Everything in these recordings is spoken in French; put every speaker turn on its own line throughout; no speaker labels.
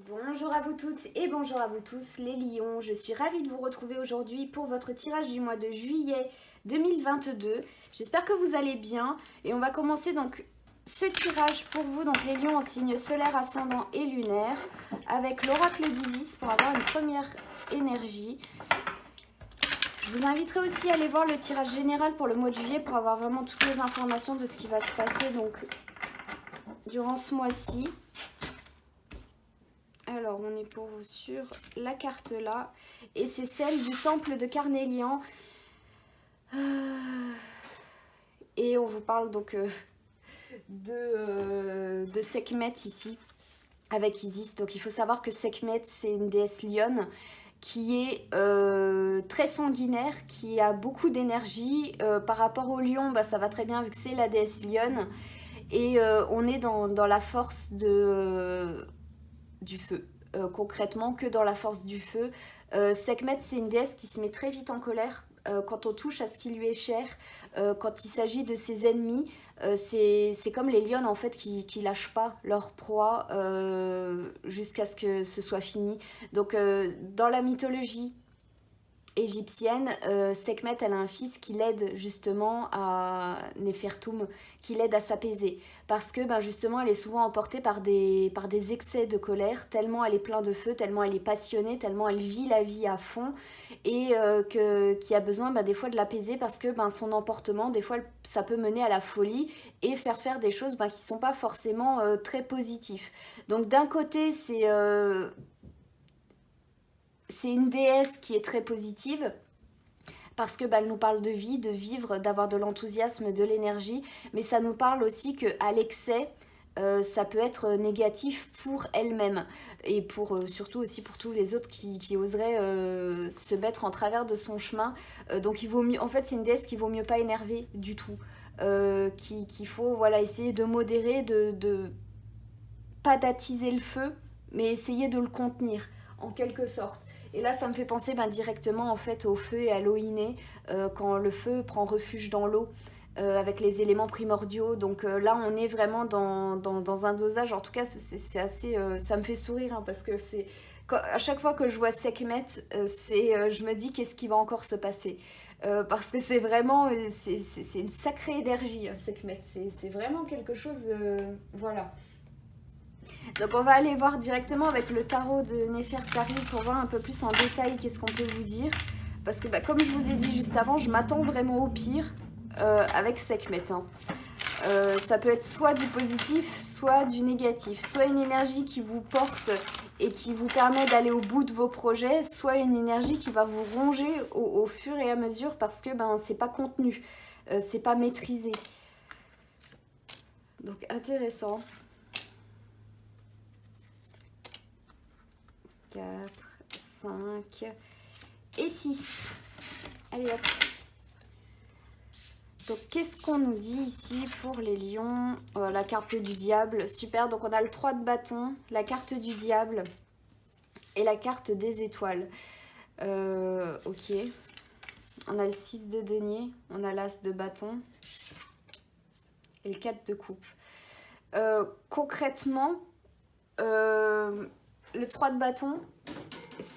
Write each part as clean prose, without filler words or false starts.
Bonjour à vous toutes et bonjour à vous tous les lions, je suis ravie de vous retrouver aujourd'hui pour votre tirage du mois de juillet 2022. J'espère que vous allez bien et on va commencer donc ce tirage pour vous, donc les lions en signe solaire, ascendant et lunaire, avec l'oracle d'Isis pour avoir une première énergie. Je vous inviterai aussi à aller voir le tirage général pour le mois de juillet pour avoir vraiment toutes les informations de ce qui va se passer donc durant ce mois-ci. Alors, on est pour vous sur la carte là. Et c'est celle du temple de Carnélian. Et on vous parle donc de Sekhmet ici, avec Isis. Donc, il faut savoir que Sekhmet, c'est une déesse lionne qui est très sanguinaire, qui a beaucoup d'énergie. Par rapport au lion, bah, ça va très bien vu que c'est la déesse lionne. Et on est dans la force du feu. Concrètement, que dans la force du feu. Sekhmet, c'est une déesse qui se met très vite en colère quand on touche à ce qui lui est cher, quand il s'agit de ses ennemis. C'est comme les lionnes en fait qui lâchent pas leur proie jusqu'à ce que ce soit fini. Donc dans la mythologie égyptienne, Sekhmet, elle a un fils qui l'aide justement à Nefertum, qui l'aide à s'apaiser. Parce que ben justement, elle est souvent emportée par des excès de colère, tellement elle est pleine de feu, tellement elle est passionnée, tellement elle vit la vie à fond, et qui a besoin ben, des fois de l'apaiser parce que ben, son emportement, des fois, ça peut mener à la folie et faire des choses ben, qui ne sont pas forcément très positives. Donc d'un côté, c'est une déesse qui est très positive parce que bah, elle nous parle de vie, de vivre, d'avoir de l'enthousiasme, de l'énergie, mais ça nous parle aussi qu'à l'excès, ça peut être négatif pour elle-même et pour surtout aussi pour tous les autres qui oseraient se mettre en travers de son chemin. Donc il vaut mieux, en fait, c'est une déesse qu'il vaut mieux pas énerver du tout, qu'il faut voilà essayer de modérer, de pas d'attiser le feu, mais essayer de le contenir en quelque sorte. Et là, ça me fait penser ben, directement en fait au feu et à l'eau innée, quand le feu prend refuge dans l'eau, avec les éléments primordiaux. Donc là, on est vraiment dans un dosage. En tout cas, c'est assez, ça me fait sourire hein, parce que c'est à chaque fois que je vois Sekhmet, je me dis qu'est-ce qui va encore se passer. Parce que c'est vraiment, c'est une sacrée énergie, hein, Sekhmet. C'est vraiment quelque chose, voilà. Donc on va aller voir directement avec le tarot de Néfertari pour voir un peu plus en détail qu'est-ce qu'on peut vous dire. Parce que bah, comme je vous ai dit juste avant, je m'attends vraiment au pire avec Sekhmet. Hein. Ça peut être soit du positif, soit du négatif. Soit une énergie qui vous porte et qui vous permet d'aller au bout de vos projets, soit une énergie qui va vous ronger au fur et à mesure parce que ben, c'est pas contenu, c'est pas maîtrisé. Donc intéressant. 4, 5 et 6. Allez hop. Donc qu'est-ce qu'on nous dit ici pour les lions? La carte du diable, super. Donc on a le 3 de bâton, la carte du diable et la carte des étoiles. Ok. On a le 6 de denier, on a l'as de bâton et le 4 de coupe. Concrètement, le 3 de bâton,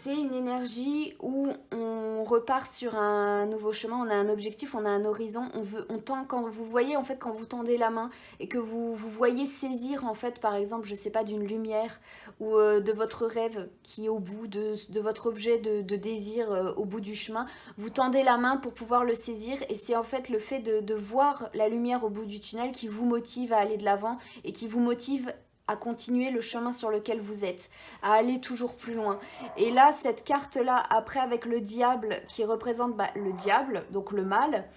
c'est une énergie où on repart sur un nouveau chemin, on a un objectif, on a un horizon, on tend, quand vous voyez en fait, quand vous tendez la main et que vous voyez saisir en fait, par exemple, je sais pas, d'une lumière ou de votre rêve qui est au bout de votre objet de désir au bout du chemin, vous tendez la main pour pouvoir le saisir et c'est en fait le fait de voir la lumière au bout du tunnel qui vous motive à aller de l'avant et qui vous motive à continuer le chemin sur lequel vous êtes, à aller toujours plus loin. Et là, cette carte-là, après avec le diable qui représente bah, le diable, donc le mal,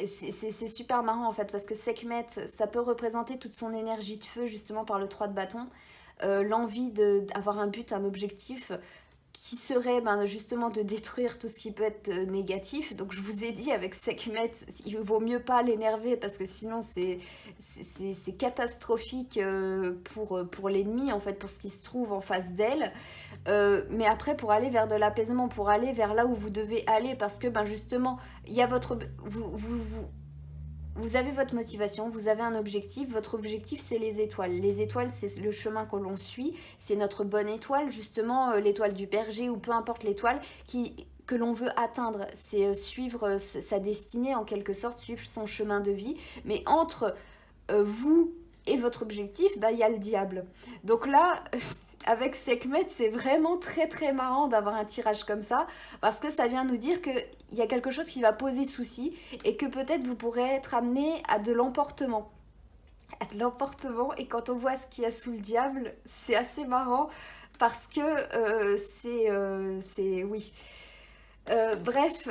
c'est super marrant en fait parce que Sekhmet, ça peut représenter toute son énergie de feu justement par le 3 de bâton, l'envie d'avoir un but, un objectif, qui serait ben, justement de détruire tout ce qui peut être négatif. Donc je vous ai dit avec Sekhmet, il vaut mieux pas l'énerver parce que sinon c'est catastrophique pour l'ennemi, en fait, pour ce qui se trouve en face d'elle. Mais après, pour aller vers de l'apaisement, pour aller vers là où vous devez aller, parce que ben, justement, il y a votre... vous avez votre motivation, vous avez un objectif. Votre objectif, c'est les étoiles. Les étoiles, c'est le chemin que l'on suit. C'est notre bonne étoile, justement, l'étoile du berger ou peu importe l'étoile que l'on veut atteindre. C'est suivre sa destinée, en quelque sorte, suivre son chemin de vie. Mais entre vous et votre objectif, bah, il y a le diable. Donc là, avec Sekhmet, c'est vraiment très très marrant d'avoir un tirage comme ça, parce que ça vient nous dire qu'il y a quelque chose qui va poser souci, et que peut-être vous pourrez être amené à de l'emportement. À de l'emportement, et quand on voit ce qu'il y a sous le diable, c'est assez marrant, parce que oui. Bref,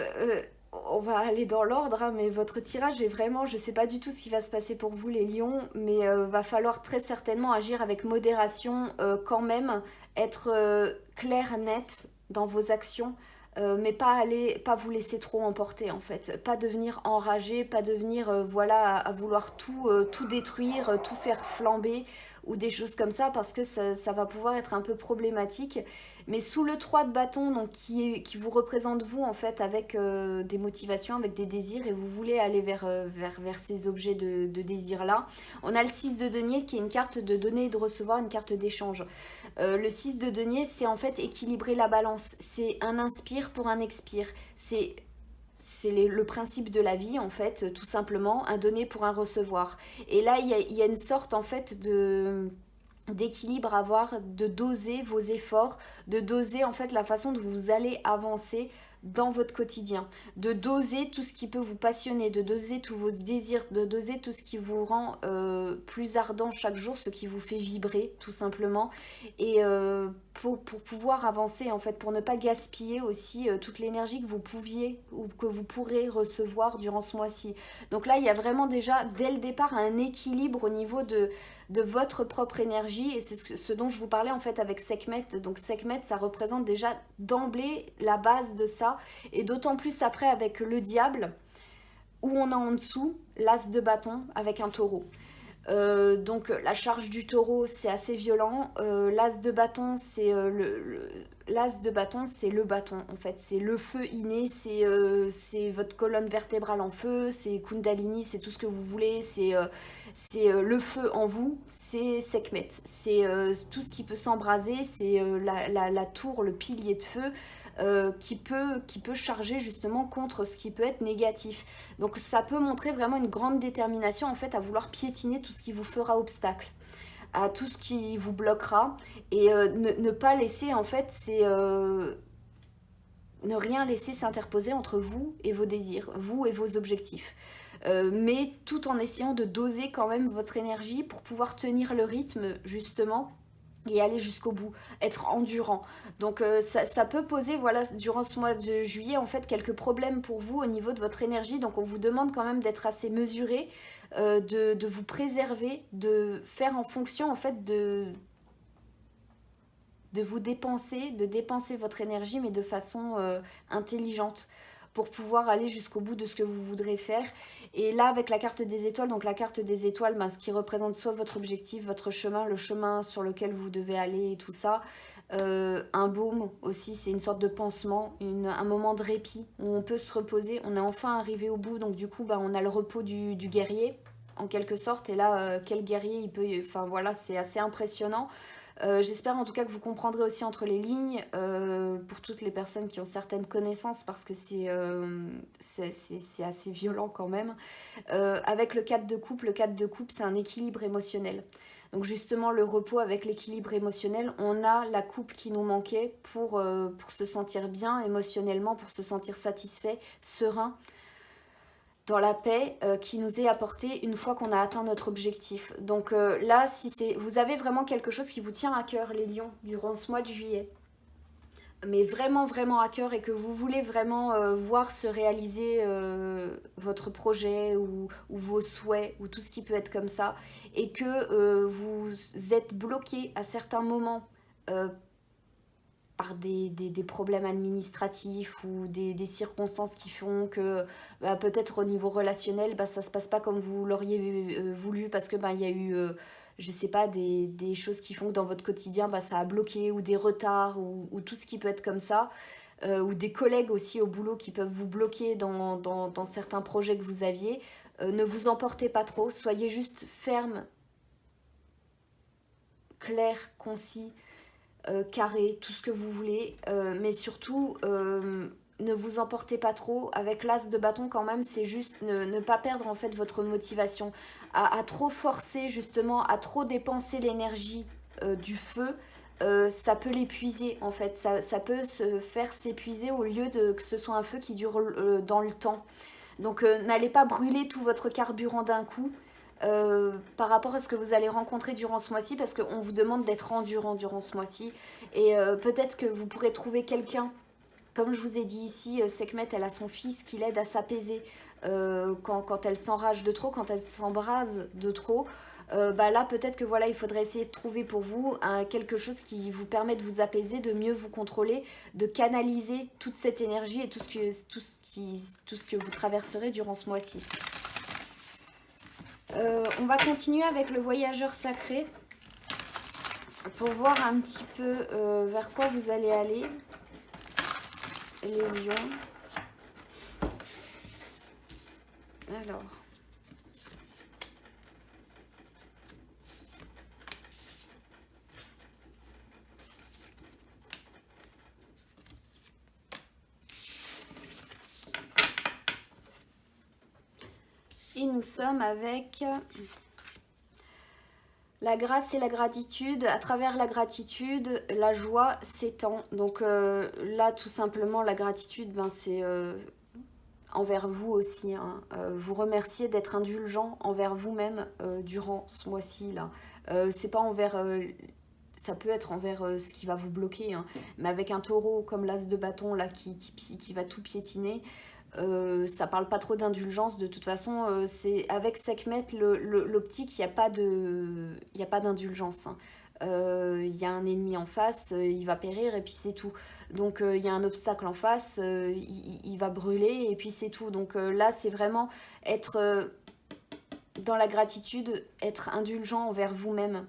on va aller dans l'ordre, hein, mais votre tirage est vraiment, je sais pas du tout ce qui va se passer pour vous les lions, mais va falloir très certainement agir avec modération quand même, être clair, net dans vos actions, mais pas vous laisser trop emporter en fait, pas devenir enragé, pas devenir voilà à vouloir tout détruire, tout faire flamber ou des choses comme ça, parce que ça va pouvoir être un peu problématique. Mais sous le 3 de bâton, donc qui vous représente vous en fait, avec des motivations, avec des désirs, et vous voulez aller vers ces objets de désir là, on a le 6 de denier qui est une carte de donner et de recevoir, une carte d'échange. Le 6 de denier, c'est en fait équilibrer la balance, c'est un inspire pour un expire, c'est le principe de la vie en fait, tout simplement, un donner pour un recevoir. Et là, il y a une sorte en fait d'équilibre à avoir, de doser vos efforts, de doser en fait la façon dont vous allez avancer dans votre quotidien, de doser tout ce qui peut vous passionner, de doser tous vos désirs, de doser tout ce qui vous rend plus ardent chaque jour, ce qui vous fait vibrer tout simplement, et pour pouvoir avancer en fait, pour ne pas gaspiller aussi toute l'énergie que vous pouviez ou que vous pourrez recevoir durant ce mois-ci. Donc là, il y a vraiment déjà dès le départ un équilibre au niveau de votre propre énergie, et c'est ce dont je vous parlais en fait avec Sekhmet. Donc Sekhmet, ça représente déjà d'emblée la base de ça, et d'autant plus après avec le diable, où on a en dessous l'as de bâton avec un taureau. Donc la charge du taureau, c'est assez violent. L'as de bâton, l'as de bâton, c'est le bâton en fait, c'est le feu inné, c'est votre colonne vertébrale en feu, c'est Kundalini, c'est tout ce que vous voulez, c'est le feu en vous, c'est Sekhmet, c'est tout ce qui peut s'embraser, c'est la tour, le pilier de feu, qui peut charger justement contre ce qui peut être négatif. Donc ça peut montrer vraiment une grande détermination en fait à vouloir piétiner tout ce qui vous fera obstacle, à tout ce qui vous bloquera, et ne pas laisser en fait, ne rien laisser s'interposer entre vous et vos désirs, vous et vos objectifs. Mais tout en essayant de doser quand même votre énergie pour pouvoir tenir le rythme justement et aller jusqu'au bout, être endurant. Donc ça peut poser, voilà, durant ce mois de juillet, en fait, quelques problèmes pour vous au niveau de votre énergie. Donc on vous demande quand même d'être assez mesuré, de vous préserver, de faire en fonction, en fait, de vous dépenser, de dépenser votre énergie, mais de façon intelligente, pour pouvoir aller jusqu'au bout de ce que vous voudrez faire. Et là, avec la carte des étoiles, donc la carte des étoiles, ben, ce qui représente soit votre objectif, votre chemin, le chemin sur lequel vous devez aller et tout ça. Un baume aussi, c'est une sorte de pansement, un moment de répit où on peut se reposer. On est enfin arrivé au bout, donc du coup, ben, on a le repos du guerrier, en quelque sorte. Et là, quel guerrier il peut... Enfin voilà, c'est assez impressionnant. J'espère en tout cas que vous comprendrez aussi entre les lignes, pour toutes les personnes qui ont certaines connaissances, parce que c'est assez violent quand même. Avec le 4 de coupe, c'est un équilibre émotionnel. Donc justement, le repos avec l'équilibre émotionnel, on a la coupe qui nous manquait pour se sentir bien émotionnellement, pour se sentir satisfait, serein, dans la paix qui nous est apportée une fois qu'on a atteint notre objectif. Donc là, si vous avez vraiment quelque chose qui vous tient à cœur, les lions, durant ce mois de juillet, mais vraiment vraiment à cœur, et que vous voulez vraiment voir se réaliser votre projet ou vos souhaits ou tout ce qui peut être comme ça, et que vous êtes bloqué à certains moments par des problèmes administratifs ou des circonstances qui font que bah, peut-être au niveau relationnel, bah, ça se passe pas comme vous l'auriez voulu, parce que bah, il y a eu je sais pas, des choses qui font que dans votre quotidien bah, ça a bloqué, ou des retards, ou tout ce qui peut être comme ça, ou des collègues aussi au boulot qui peuvent vous bloquer dans certains projets que vous aviez. Ne vous emportez pas trop, soyez juste ferme, clair, concis, carré, tout ce que vous voulez, mais surtout ne vous emportez pas trop. Avec l'as de bâton quand même, c'est juste ne pas perdre en fait votre motivation, à trop forcer justement, à trop dépenser l'énergie du feu. Ça peut l'épuiser en fait, ça peut se faire s'épuiser au lieu de que ce soit un feu qui dure dans le temps. Donc n'allez pas brûler tout votre carburant d'un coup par rapport à ce que vous allez rencontrer durant ce mois-ci, parce qu'on vous demande d'être endurant durant ce mois-ci. Et peut-être que vous pourrez trouver quelqu'un, comme je vous ai dit ici, Sekhmet, elle a son fils qui l'aide à s'apaiser quand elle s'enrage de trop, quand elle s'embrase de trop. Bah là peut-être que voilà, il faudrait essayer de trouver pour vous quelque chose qui vous permet de vous apaiser, de mieux vous contrôler, de canaliser toute cette énergie et tout ce que vous traverserez durant ce mois-ci. On va continuer avec le voyageur sacré pour voir un petit peu vers quoi vous allez aller, les lions. Alors, et nous sommes avec la grâce et la gratitude. À travers la gratitude, la joie s'étend. Donc là, tout simplement, la gratitude, ben, c'est envers vous aussi. Hein. Vous remercier d'être indulgent envers vous-même durant ce mois-ci. Là. C'est pas envers... ça peut être envers ce qui va vous bloquer. Hein. Mais avec un taureau comme l'as de bâton là, qui va tout piétiner, ça parle pas trop d'indulgence. De toute façon, c'est avec Sekhmet, l'optique, il n'y a pas d'indulgence. Hein. Il y a un ennemi en face, il va périr et puis c'est tout. Donc il y a un obstacle en face, il va brûler et puis c'est tout. Donc là, c'est vraiment être dans la gratitude, être indulgent envers vous-même.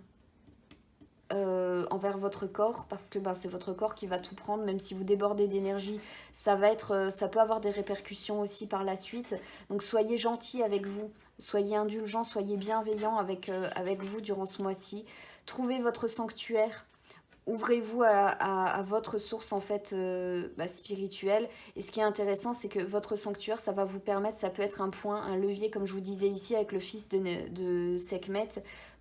Envers votre corps, parce que ben, c'est votre corps qui va tout prendre. Même si vous débordez d'énergie, ça peut avoir des répercussions aussi par la suite. Donc soyez gentil avec vous, soyez indulgent, soyez bienveillant avec vous durant ce mois-ci. Trouvez votre sanctuaire, ouvrez-vous à votre source en fait spirituelle. Et ce qui est intéressant, c'est que votre sanctuaire, ça va vous permettre, ça peut être un point, un levier, comme je vous disais ici avec le fils de Sekhmet,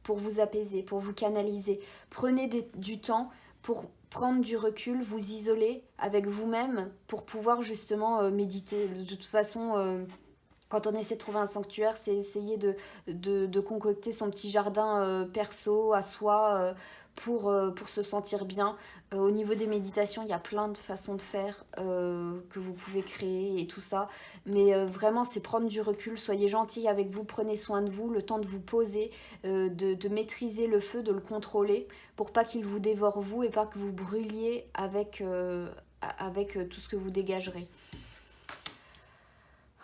pour vous apaiser, pour vous canaliser. Prenez du temps pour prendre du recul, vous isoler avec vous-même pour pouvoir justement méditer. De toute façon, quand on essaie de trouver un sanctuaire, c'est essayer de concocter son petit jardin perso à soi pour se sentir bien. Au niveau des méditations, il y a plein de façons de faire que vous pouvez créer et tout ça. Mais vraiment, c'est prendre du recul. Soyez gentil avec vous, prenez soin de vous, le temps de vous poser, de maîtriser le feu, de le contrôler pour pas qu'il vous dévore vous et pas que vous brûliez avec tout ce que vous dégagerez.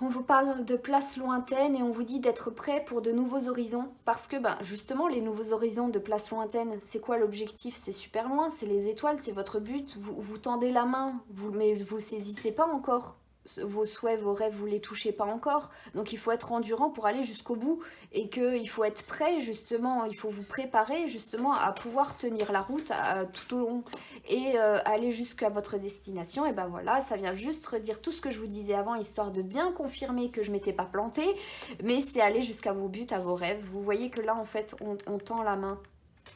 On vous parle de places lointaines et on vous dit d'être prêt pour de nouveaux horizons. Parce que justement, les nouveaux horizons de places lointaines, c'est quoi l'objectif? C'est super loin, c'est les étoiles, c'est votre but. Vous tendez la main, mais vous ne saisissez pas encore. Vos souhaits, vos rêves, vous ne les touchez pas encore. Donc il faut être endurant pour aller jusqu'au bout. Et qu'il faut être prêt, justement, il faut vous préparer justement à pouvoir tenir la route tout au long. Et aller jusqu'à votre destination. Et ben voilà, ça vient juste redire tout ce que je vous disais avant, histoire de bien confirmer que je ne m'étais pas plantée. Mais c'est aller jusqu'à vos buts, à vos rêves. Vous voyez que là, en fait, on tend la main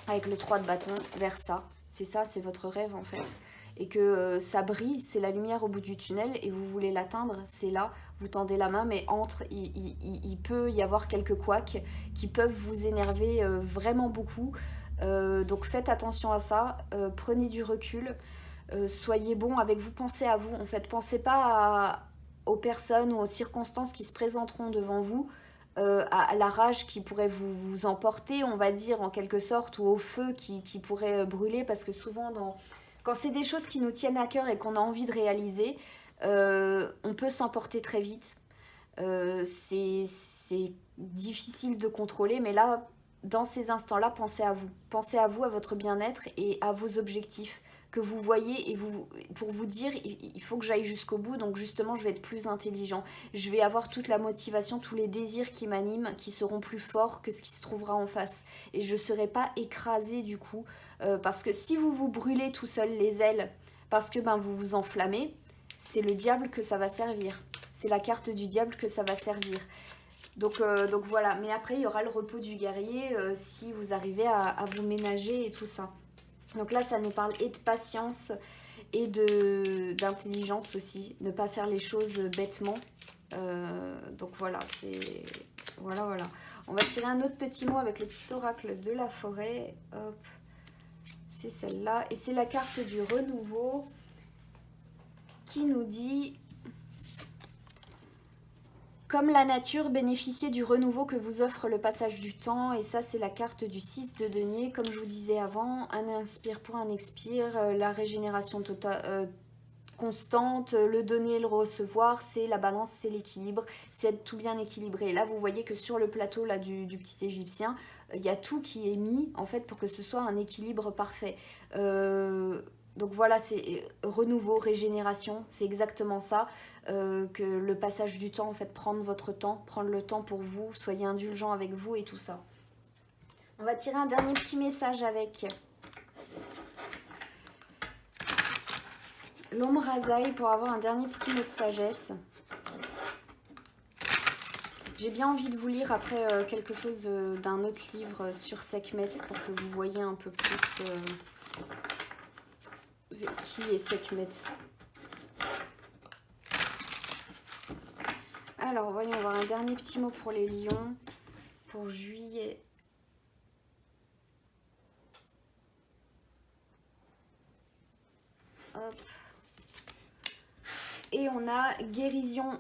avec le 3 de bâton vers ça. C'est ça, c'est votre rêve en fait. Et que ça brille, c'est la lumière au bout du tunnel et vous voulez l'atteindre, c'est là, vous tendez la main, mais il peut y avoir quelques couacs qui peuvent vous énerver vraiment beaucoup. Donc faites attention à ça, prenez du recul, soyez bon avec vous, pensez à vous en fait, pensez pas aux personnes ou aux circonstances qui se présenteront devant vous, à la rage qui pourrait vous emporter, on va dire en quelque sorte, ou au feu qui pourrait brûler, parce que souvent quand c'est des choses qui nous tiennent à cœur et qu'on a envie de réaliser, on peut s'emporter très vite. C'est difficile de contrôler, mais là, dans ces instants-là, pensez à vous. Pensez à vous, à votre bien-être et à vos objectifs que vous voyez et pour vous dire il faut que j'aille jusqu'au bout, donc justement je vais être plus intelligent, je vais avoir toute la motivation, tous les désirs qui m'animent qui seront plus forts que ce qui se trouvera en face et je ne serai pas écrasée du coup parce que si vous vous brûlez tout seul les ailes parce que ben, vous vous enflammez, c'est le diable que ça va servir, c'est la carte du diable que ça va servir. Donc voilà, mais après il y aura le repos du guerrier si vous arrivez à vous ménager et tout ça. Donc là ça nous parle et de patience et d'intelligence aussi, ne pas faire les choses bêtement. Donc voilà, c'est... Voilà. On va tirer un autre petit mot avec le petit oracle de la forêt. Hop, c'est celle-là. Et c'est la carte du renouveau qui nous dit... Comme la nature, bénéficiez du renouveau que vous offre le passage du temps. Et ça, c'est la carte du 6 de denier. Comme je vous disais avant, un inspire pour un expire. La régénération totale, constante, le donner et le recevoir, c'est la balance, c'est l'équilibre. C'est être tout bien équilibré. Et là, vous voyez que sur le plateau là, du petit Égyptien, il y a tout qui est mis, en fait, pour que ce soit un équilibre parfait. Donc voilà, c'est renouveau, régénération, c'est exactement ça, que le passage du temps, en fait, prendre votre temps, prendre le temps pour vous, soyez indulgent avec vous et tout ça. On va tirer un dernier petit message avec l'Om Razaï pour avoir un dernier petit mot de sagesse. J'ai bien envie de vous lire après quelque chose d'un autre livre sur Sekhmet pour que vous voyez un peu plus... qui est Sekhmet. Alors, voyons voir un dernier petit mot pour les lions. Pour juillet. Hop. Et on a guérison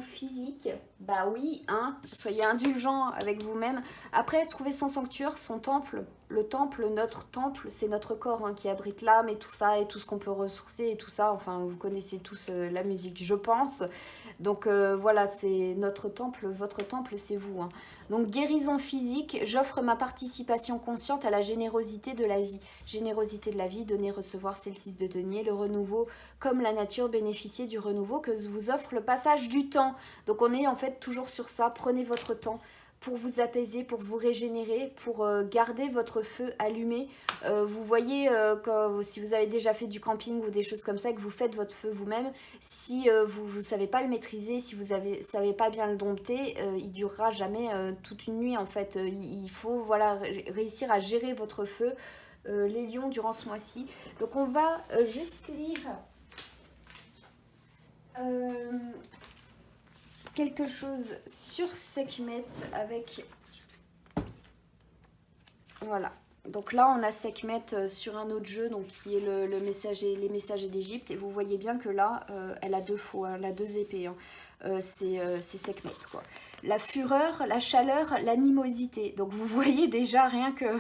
physique. Bah oui, hein, soyez indulgents avec vous-même. Après, trouvez son sanctuaire, son temple. Le temple, notre temple, c'est notre corps hein, qui abrite l'âme et tout ça, et tout ce qu'on peut ressourcer et tout ça. Enfin, vous connaissez tous la musique, je pense. Donc voilà, c'est notre temple, votre temple, c'est vous. Hein. Donc guérison physique, j'offre ma participation consciente à la générosité de la vie. Générosité de la vie, donner, recevoir, c'est le 6 de denier. Le renouveau, comme la nature, bénéficier du renouveau que vous offre le passage du temps. Donc on est en fait toujours sur ça, prenez votre temps pour vous apaiser, pour vous régénérer, pour garder votre feu allumé. Vous voyez, si vous avez déjà fait du camping ou des choses comme ça, que vous faites votre feu vous-même, si vous ne savez pas le maîtriser, si vous ne savez pas bien le dompter, il durera jamais toute une nuit en fait. Il faut voilà, réussir à gérer votre feu, les lions, durant ce mois-ci. Donc on va juste lire... quelque chose sur Sekhmet avec... Voilà. Donc là, on a Sekhmet sur un autre jeu, donc qui est les messagers d'Égypte. Et vous voyez bien que là, elle a deux faux, hein, elle a deux épées. Hein. C'est Sekhmet, quoi. La fureur, la chaleur, l'animosité. Donc vous voyez déjà rien que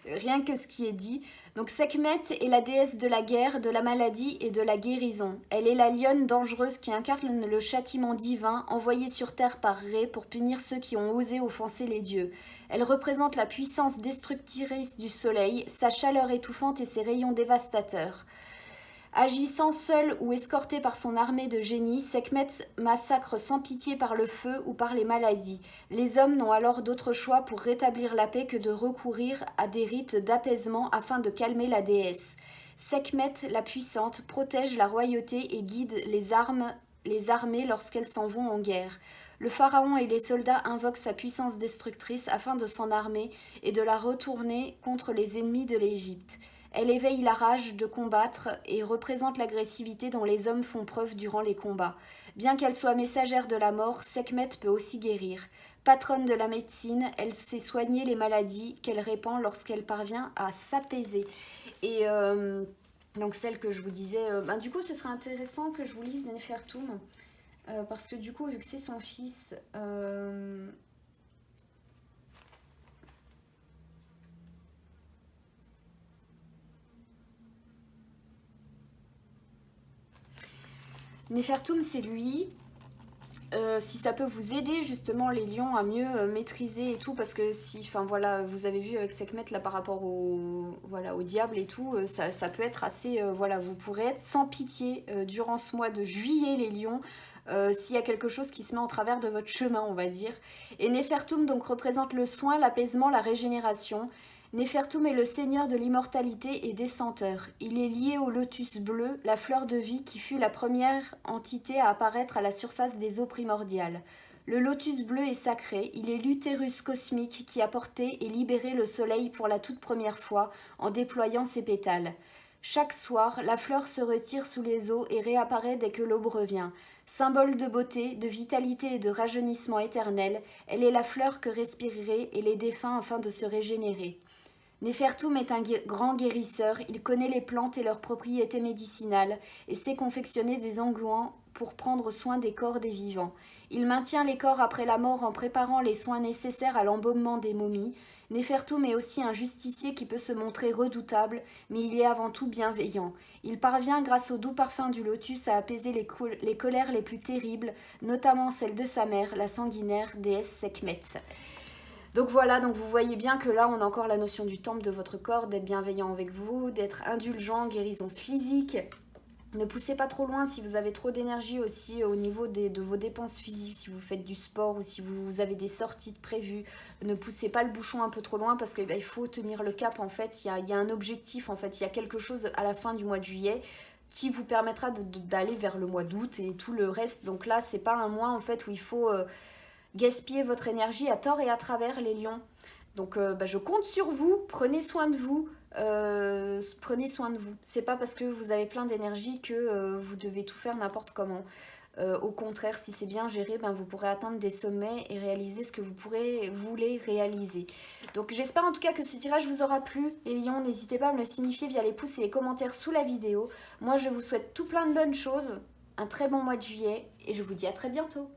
ce qui est dit. Donc Sekhmet est la déesse de la guerre, de la maladie et de la guérison. Elle est la lionne dangereuse qui incarne le châtiment divin envoyé sur terre par Ré pour punir ceux qui ont osé offenser les dieux. Elle représente la puissance destructrice du soleil, sa chaleur étouffante et ses rayons dévastateurs. Agissant seul ou escorté par son armée de génies, Sekhmet massacre sans pitié par le feu ou par les maladies. Les hommes n'ont alors d'autre choix pour rétablir la paix que de recourir à des rites d'apaisement afin de calmer la déesse. Sekhmet, la puissante, protège la royauté et guide les armées lorsqu'elles s'en vont en guerre. Le pharaon et les soldats invoquent sa puissance destructrice afin de s'en armer et de la retourner contre les ennemis de l'Égypte. Elle éveille la rage de combattre et représente l'agressivité dont les hommes font preuve durant les combats. Bien qu'elle soit messagère de la mort, Sekhmet peut aussi guérir. Patronne de la médecine, elle sait soigner les maladies qu'elle répand lorsqu'elle parvient à s'apaiser. Et donc celle que je vous disais, du coup ce serait intéressant que je vous lise Nefertum, parce que du coup vu que c'est son fils... Nefertum, c'est lui. si ça peut vous aider justement les lions à mieux maîtriser et tout, parce que si, enfin voilà, vous avez vu avec Sekhmet là par rapport voilà, au diable et tout, ça peut être assez, voilà, vous pourrez être sans pitié durant ce mois de juillet les lions, s'il y a quelque chose qui se met en travers de votre chemin, on va dire. Et Nefertum donc représente le soin, l'apaisement, la régénération. Nefertum est le seigneur de l'immortalité et des senteurs. Il est lié au lotus bleu, la fleur de vie qui fut la première entité à apparaître à la surface des eaux primordiales. Le lotus bleu est sacré, il est l'utérus cosmique qui a porté et libéré le soleil pour la toute première fois en déployant ses pétales. Chaque soir, la fleur se retire sous les eaux et réapparaît dès que l'aube revient. Symbole de beauté, de vitalité et de rajeunissement éternel, elle est la fleur que respireraient et les défunts afin de se régénérer. Nefertum est un grand guérisseur, il connaît les plantes et leurs propriétés médicinales et sait confectionner des onguents pour prendre soin des corps des vivants. Il maintient les corps après la mort en préparant les soins nécessaires à l'embaumement des momies. Nefertum est aussi un justicier qui peut se montrer redoutable, mais il est avant tout bienveillant. Il parvient grâce au doux parfum du lotus à apaiser les colères les plus terribles, notamment celle de sa mère, la sanguinaire déesse Sekhmet. Donc voilà, donc vous voyez bien que là on a encore la notion du temple de votre corps, d'être bienveillant avec vous, d'être indulgent, guérison physique. Ne poussez pas trop loin si vous avez trop d'énergie aussi au niveau de vos dépenses physiques, si vous faites du sport ou si vous avez des sorties de prévues. Ne poussez pas le bouchon un peu trop loin parce qu'il faut tenir le cap en fait, il y a un objectif en fait, il y a quelque chose à la fin du mois de juillet qui vous permettra d'aller vers le mois d'août et tout le reste. Donc là c'est pas un mois en fait où il faut... gaspiller votre énergie à tort et à travers les lions. Donc je compte sur vous, prenez soin de vous, prenez soin de vous. C'est pas parce que vous avez plein d'énergie que vous devez tout faire n'importe comment. Au contraire, si c'est bien géré, vous pourrez atteindre des sommets et réaliser ce que vous voulez réaliser. Donc j'espère en tout cas que ce tirage vous aura plu. Les lions, n'hésitez pas à me le signifier via les pouces et les commentaires sous la vidéo. Moi je vous souhaite tout plein de bonnes choses, un très bon mois de juillet et je vous dis à très bientôt.